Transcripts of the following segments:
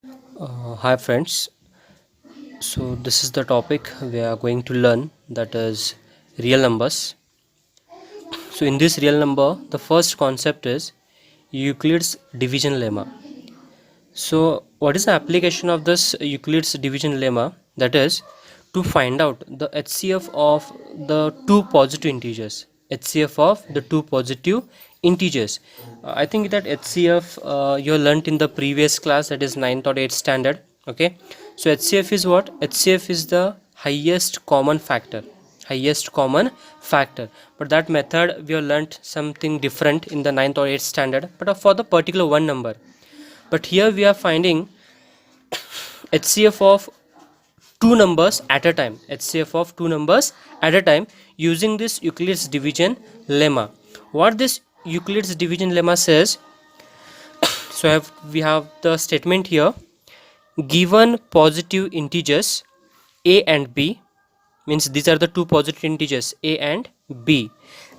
Hi friends. So this is the topic we are going to learn, that is real numbers. So in this real number, the first concept is Euclid's division lemma. So what is the application of this Euclid's division lemma? That is to find out the HCF of the two positive integers. HCF of the two positive integers. I think that HCF you learnt in the previous class, that is 9th or 8th standard. Okay, so HCF is what? HCF is the highest common factor. Highest common factor. But that method we have learnt something different in the 9th or 8th standard. But for the particular one number. But here we are finding HCF of two numbers at a time. HCF of two numbers at a time using this Euclid's division lemma. What this Euclid's division lemma says, so we have the statement here: given positive integers a and b, means these are the two positive integers a and b,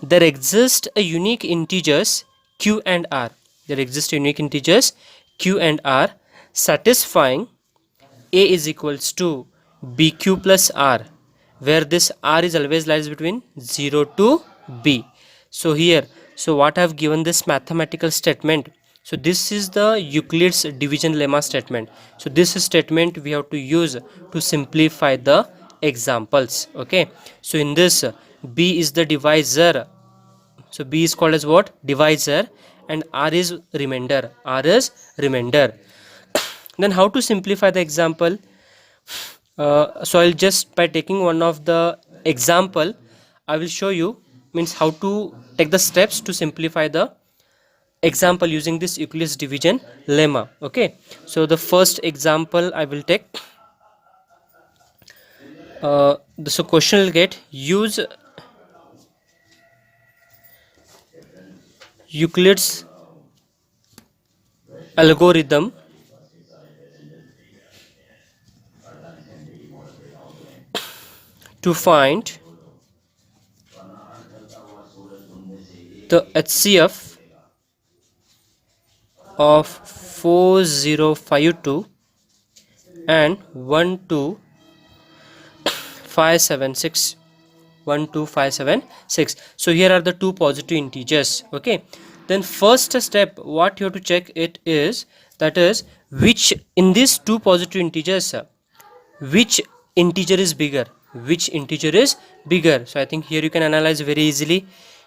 there exist a unique integers q and r. There exist unique integers q and r satisfying a is equals to bq plus r, where this r is always lies between 0 to b. So here, so what I have given this mathematical statement, so this is the Euclid's division lemma statement. So this statement we have to use to simplify the examples. Okay, so in this, b is the divisor, so b is called as what? Divisor, and r is remainder. R is remainder. Then how to simplify the example? So I'll just, by taking one of the example, I will show you, means how to take the steps to simplify the example using this Euclid's division lemma. Okay, so the first example I will take, so question will get: use Euclid's algorithm to find the HCF of 4052 and 12576. 12576. So here are the two positive integers. Okay, then first step what you have to check it is, that is, which in these two positive integers, which integer is bigger, which integer is bigger. So I think here you can analyze very easily.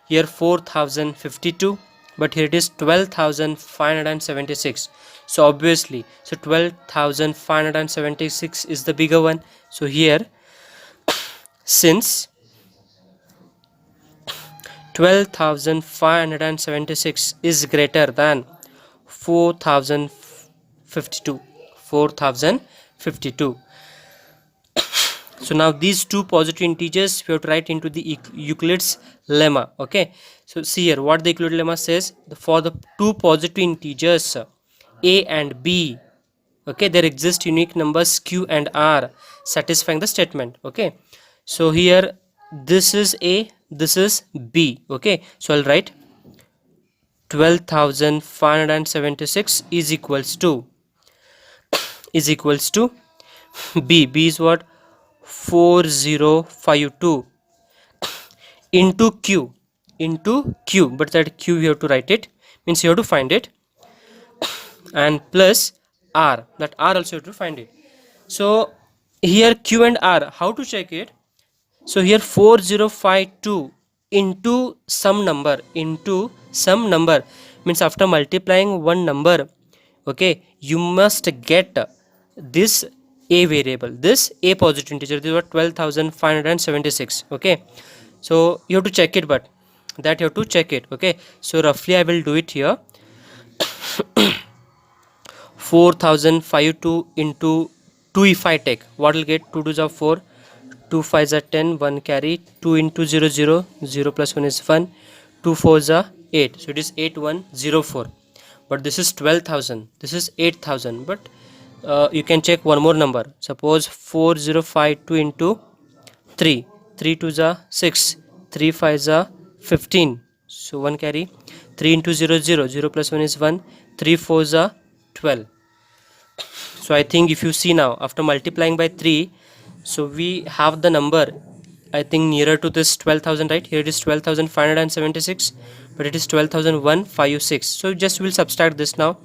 Here 4052, but here it is 12576. So obviously, so 12576 is the bigger one. So here, since 12576 is greater than 4052, 4052, so now these two positive integers we have to write into the Euclid's lemma. Okay, so see here what the Euclid lemma says: for the two positive integers a and b, okay, there exist unique numbers q and r satisfying the statement. Okay, so here this is a, this is b. Okay, so I'll write 12576 is equals to b. B is what? 4052 into q, but that q you have to write it, means you have to find it, and plus r, that r also you have to find it. So here q and r, how to check it? So here 4052 into some number, means after multiplying one number, okay, you must get this a variable, this a positive integer. This was 12576. Okay, so you have to check it, but that you have to check it. Okay, so roughly I will do it here. 4052 into 2, if I take, what will get? 2 2s are 4, 2 5s are 10, 1 carry, 2 into 0 0, 0 plus 1 is 1, 2 4s are 8, so it is 8104. But this is 12,000, this is 8,000. But you can check one more number. Suppose 4052 into 3, 3 2s are 6, 3 5s are 15, so 1 carry, 3 into 0 0, 0 plus 1 is 1, 3 4s are 12. So I think if you see now, after multiplying by 3, so we have the number, I think nearer to this 12,000, right? Here it is 12,576, but it is 12,156. So just we'll subtract this now.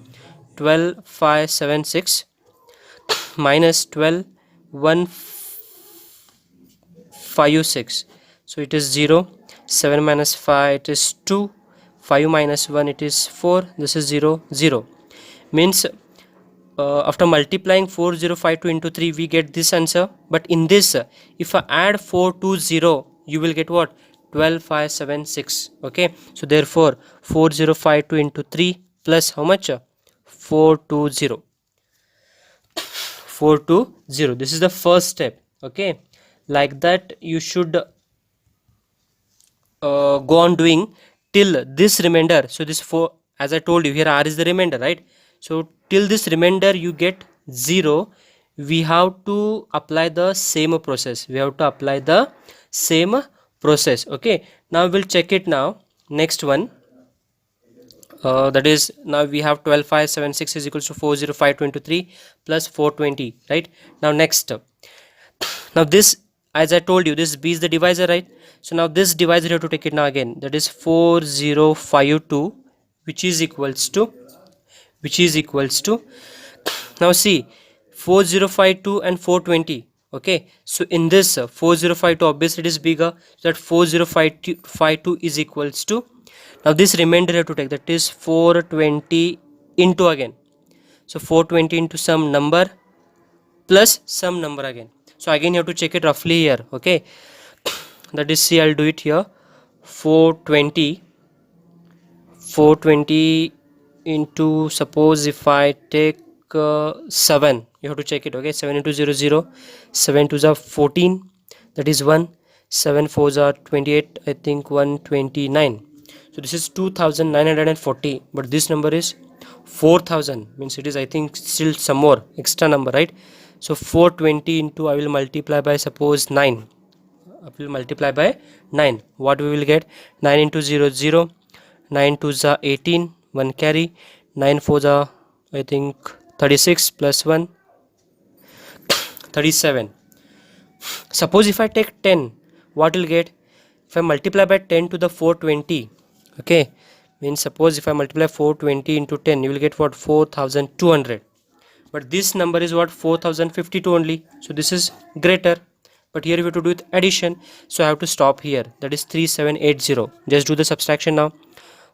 12,576 minus 12,156. So it is 0. 7 minus 5, it is 2. 5 minus 1, it is 4. This is 0, 0. Means after multiplying 4052 into 3, we get this answer. But in this, if I add 420, you will get what? 12576. Okay, so therefore 4052 into 3 plus how much? 420. 420. This is the first step. Okay, like that you should go on doing till this remainder. So this 4, as I told you, here r is the remainder, right? So till this remainder you get 0, we have to apply the same process. Okay, now we'll check it now. Next one, that is, now we have 12576 is equals to 405 into 3 plus 420, right? Now next, now this, as I told you, this b is the divisor, right? So now this divisor you have to take it now again, that is 4052, which is equals to now see 4052 and 420. Okay, so in this 4052 obviously it is bigger, so that 4052 is equals to, now this remainder you have to take, that is 420 into again, so 420 into some number plus some number again. So again you have to check it roughly here. Okay, that is, see, I'll do it here. 420 into, suppose if I take 7, you have to check it. Okay, 7 into 0, 0. 7 2s are 14, that is 1. 7 4s are 28, I think 129. So this is 2940, but this number is 4000, means it is, I think, still some more extra number, right? So 420 into, I will multiply by, suppose 9. I will multiply by 9. What we will get? 9 into 0, 0. 9 2s are 18, 1 carry. 9 4s are, I think, 36 plus 1, 37. Suppose if I take 10, what will get? If I multiply by 10 to the 420, okay, means suppose if I multiply 420 into 10, you will get what? 4200. But this number is what? 4052 only. So this is greater. But here we have to do with addition, so I have to stop here. That is 3780. Just do the subtraction now.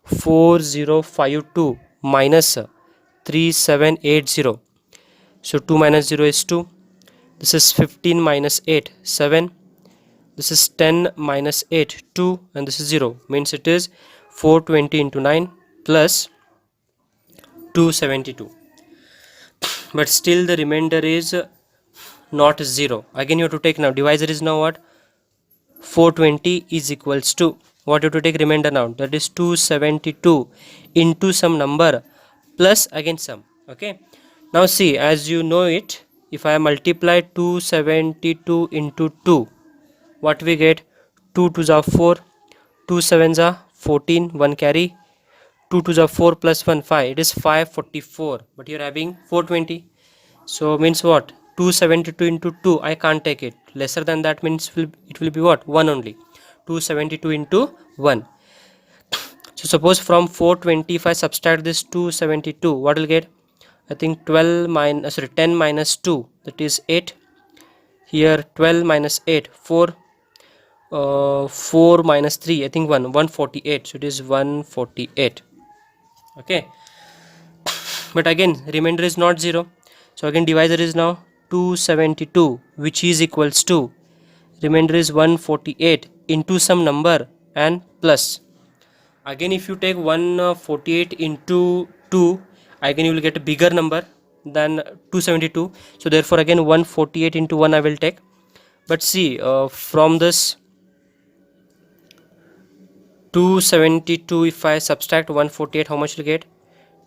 4052 minus 3780. So 2 minus 0 is 2. This is 15 minus 8, 7. This is 10 minus 8, 2. And this is 0. Means it is 420 into 9 plus 272. But still the remainder is not 0. Again you have to take now, divisor is now what? 420 is equals to, what you have to take remainder now? That is 272 into some number plus again some. Okay, now see, as you know it, if I multiply 272 into 2, what we get? 2 2s are 4, 2 7s are 14, 1 carry. 2 2s are 4 plus 1, 5. It is 544, but you are having 420. So means what? 272 into 2, I can't take it. Lesser than that means it will be what? 1 only. 272 into 1. So suppose from 420, if I subtract this 272, what will get? I think 10 minus 2, that is 8. Here 12 minus 8, 4. 4 minus 3, I think 148. So it is 148. Okay, but again remainder is not 0. So again divisor is now 272, which is equals to, remainder is 148 into some number and plus. Again if you take 148 into 2, again you will get a bigger number than 272. So therefore again 148 into 1 I will take. But see, from this 272, if I subtract 148, how much will get?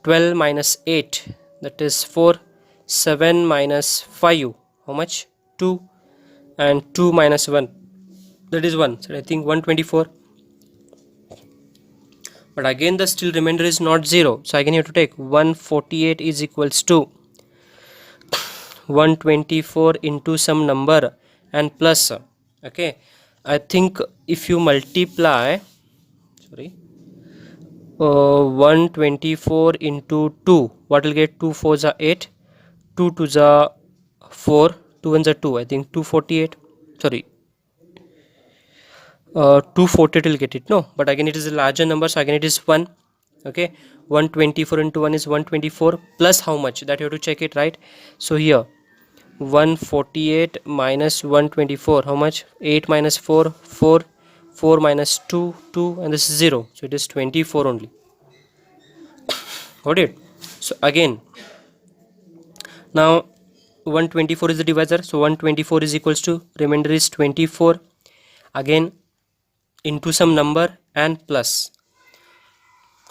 12 minus 8, that is 4. 7 minus 5, how much? 2. And 2 minus 1, that is 1. So I think 124. But again the still remainder is not 0. So again you have to take 148 is equals to 124 into some number and plus. Okay, I think if you multiply 124 into 2, what will get? 2 4s are 8, 2 2s are 4, 2 1s are 2, I think 248, sorry, 240 will get it, no, but again it is a larger number, so again it is 1. Okay, 124 into 1 is 124, plus how much, that you have to check it, right? So here 148 minus 124, how much? 8 minus 4 4, 4 minus 2 2, and this is 0, so it is 24 only. Got it? So again, now 124 is the divisor, so 124 is equals to, remainder is 24, again into some number and plus.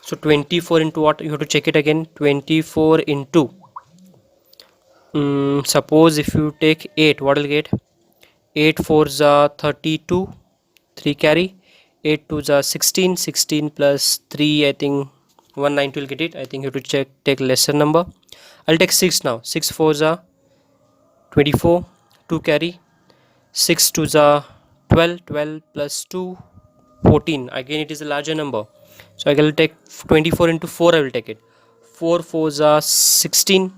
So 24 into what, you have to check it again. 24 into suppose if you take 8, what will get? 8 4s are 32, 3 carry, 8 2s are 16, 16 plus 3, I think 190 will get it. I think you have to take lesser number. I'll take 6 now. 6 4s are 24, 2 carry, 6 2s are 12, 12 plus 2, 14. Again it is a larger number, so I will take 24 into 4, I will take it. 4 4s are 16,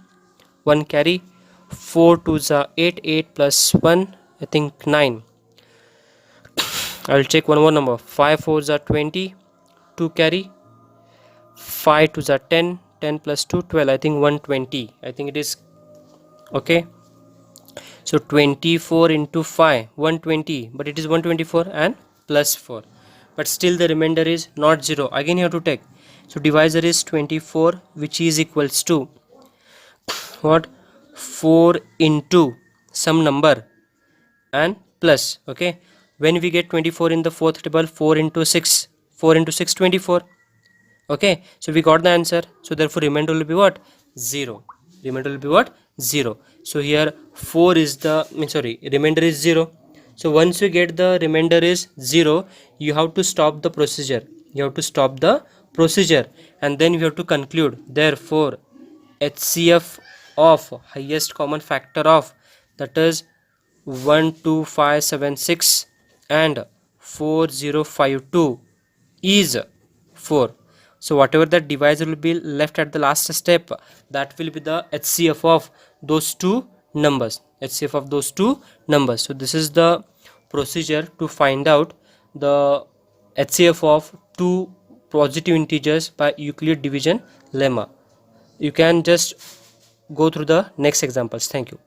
1 carry, 4 2s are 8, 8 plus 1, I think 9. I will check one more number. 5 4s are 20, 2 carry, 5 2s are 10, 10 plus 2 12, I think 120, I think it is. Okay, so 24 into 5, 120, but it is 124 and plus 4, but still the remainder is not 0. Again you have to take, so divisor is 24, which is equals to what? 4 into some number and plus. Okay, when we get 24 in the fourth table, 4 into 6, 4 into 6 24. Okay, so we got the answer, so therefore remainder will be what? 0. Remainder will be what? 0. So here 4 is the, remainder is 0. So once you get the remainder is 0, you have to stop the procedure. You have to stop the procedure and then you have to conclude. Therefore HCF of highest common factor of, that is 12576 and 4052 is 4. So whatever the divisor will be left at the last step, that will be the HCF of those two numbers. HCF of those two numbers. So this is the procedure to find out the HCF of two positive integers by Euclid division lemma. You can just go through the next examples. Thank you.